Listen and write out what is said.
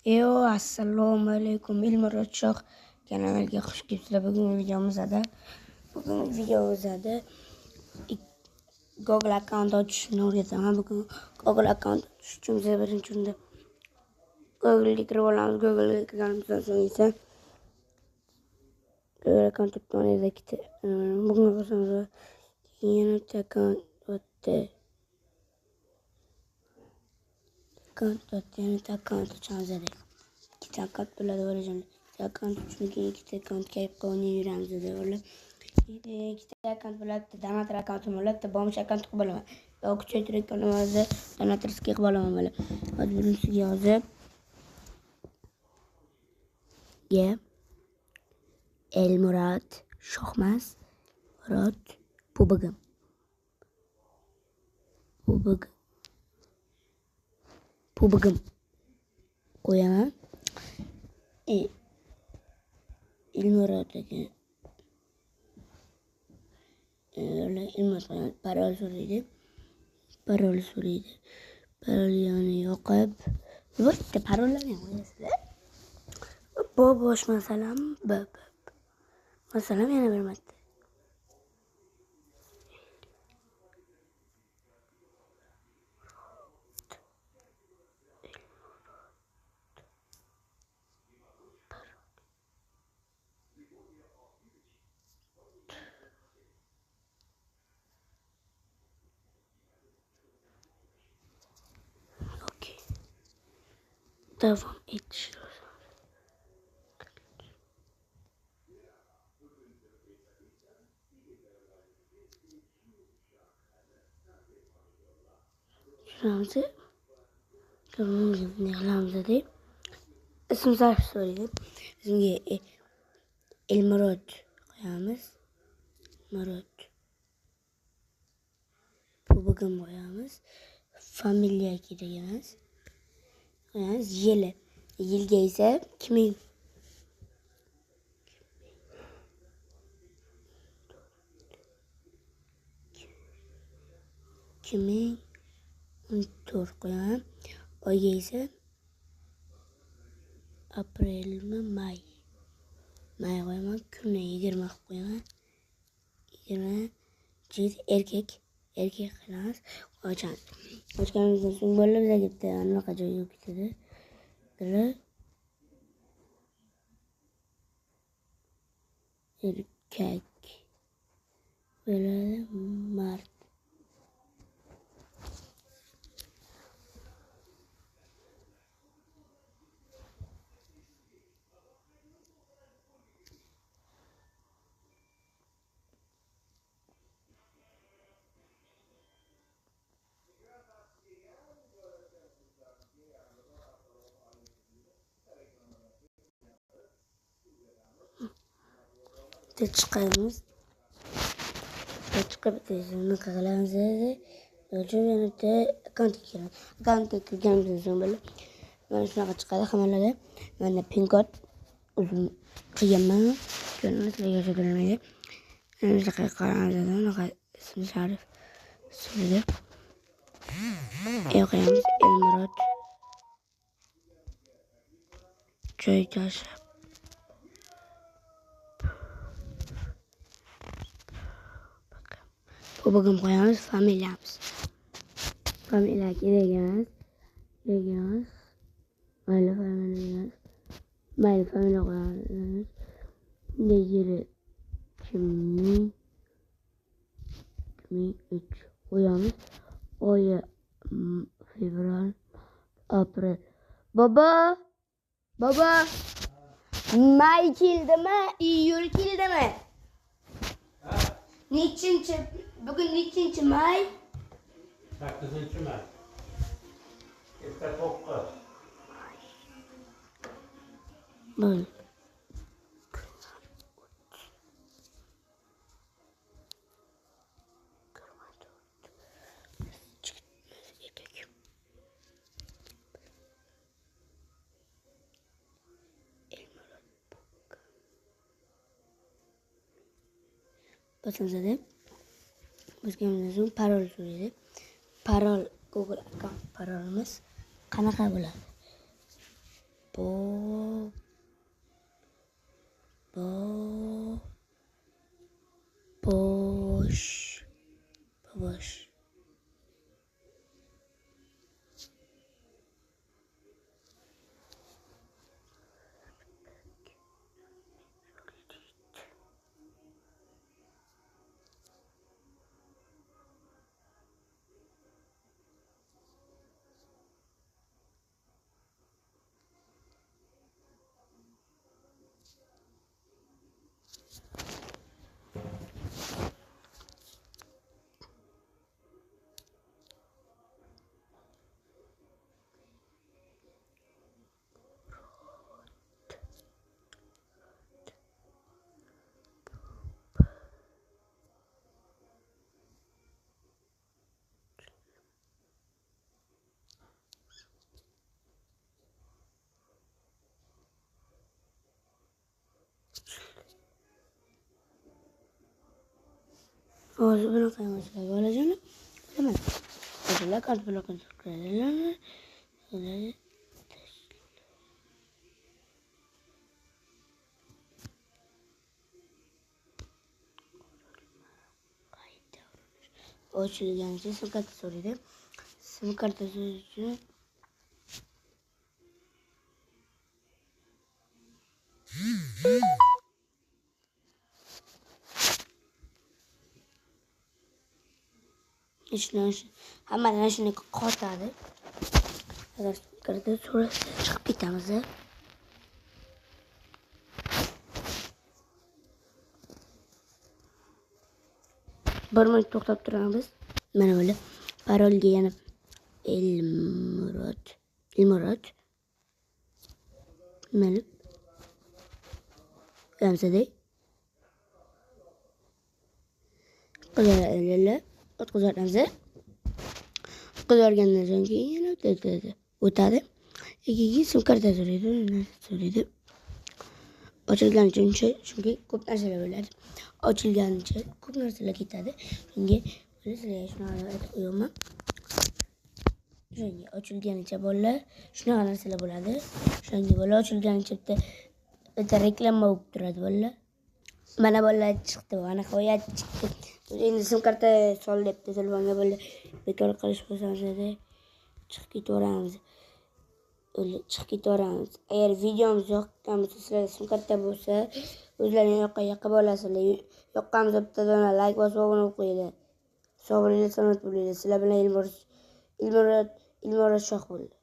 Assalomu alaykum, Ilmurod Shoh kanaliga xush kelibsizlar. Bugungi videomizda Google account ochishni o'rgataman. Bugun Google account ochish uchun biz birinchi o'rinda Google'ga kirib olamiz. Google'ga kirganimizdan so'ng esa Google account ikkita bugun bo'lsangiz yana account ochamiz. Ikkita account bo'ladi o'rajamiz. Account uchun ikkita account kayib qilib yuramiz dedi ular. Ikkita account bo'ladi, donator account bo'ladi, bomish account qilib olaman. Yo kuchaytirib ko'ramiz, donatorskiga qilib olaman mana. Hozir birinchisiga yozib Elmurod Shohmas Murod Pubagim qo'yaman. Ilmurod aka Ilmurod parol so'raydi. Parol yani yoqib bitta parollarni qo'yasizlar. Bosh masalam yana bir marta. Devam ediyoruz. Şuramızı değil. İsim zarf söyleyeyim. İsmi Elmurod koyamız. Murod Pubagim koyamız. Familya gireceğiz. Yilga esa 2014 qo'yaman. Oyga esa aprelmi may qo'yaman. Kunni 20 qo'yaman. 27 erkak qilamiz. Ochganimizdan so'ng bo'lib bizga bitta anaqa joy yo'q ketadi. Erkak bo'ladi mard. Chiqamiz. Chiqib bizni qilamiz. O'sha akkauntga kiramiz. Akkauntga kirganimizdan so'ng bo'lib mana shunaqa chiqadi hammalari. Mana pin kod o'zim qilganman. Sizlarga yozadilarmaydi. Shunaqa qaramiz. Unaqa ismi Sharif so'raydi. Qo'yamiz Elmurod joy tashlab Pubagim qo'yamiz. Familiyamiz kerak emas. Mayli familiya qo'yamiz. Yili 2003 qo'yamiz. Oyi fevral, aprel. Baba may keldimi, iyul keldimi? Bugün nechinchi may? 8-may. Erta 9. Böyle. Bakın bizga so'ng parol so'raydi. Parol Google account parolimiz qanaqa bo'ladi? Bo boş boş. Ağzı buna kaymasıyla böylece hemen böyle kart blokunu tıklayalım. Ochilgancha sim karta so'raydi. Sim karta uchun hammadan shuni qotadi. Agar sim karta so'rasa chiqib ketamiz. Bir minut to'xtab turamiz. Mana böyle parolga yana Elmurod mana gamsada o'tkazamiz. O'tkazgandan so'ng yana o'tadi. Ikkinchi sim karta so'raydi. Ochilganicha chunki ko'p narsalar bo'ladi. Ochilganicha ko'p narsalar ketadi. Shunga sizlarga shunaqa aytib qo'yaman. Shunga ochilganicha bolalar shunaqa narsalar bo'ladi. Shunga bolalar ochilganicha bitta reklama bo'lib turadi bolalar. Mana bolalar chiqdi, ana nihoyat chiqdi. Endi sim karta sol debdi telefonga bolalar bekor qilish bo'lsa chiqib ketaveramiz. Chiqib ketaveramiz. Agar videomiz yoqqan bo'lsa, sizlar sim karta bo'lsa, o'zlaringiz yoqqa olasizlar. Yoqqanimizda bitta dona like bosib obuna bo'lib qo'yinglar. Sog' bo'linglar, salomat bo'linglar. Sizlar bilan Ilmurod Shoh bo'ldi.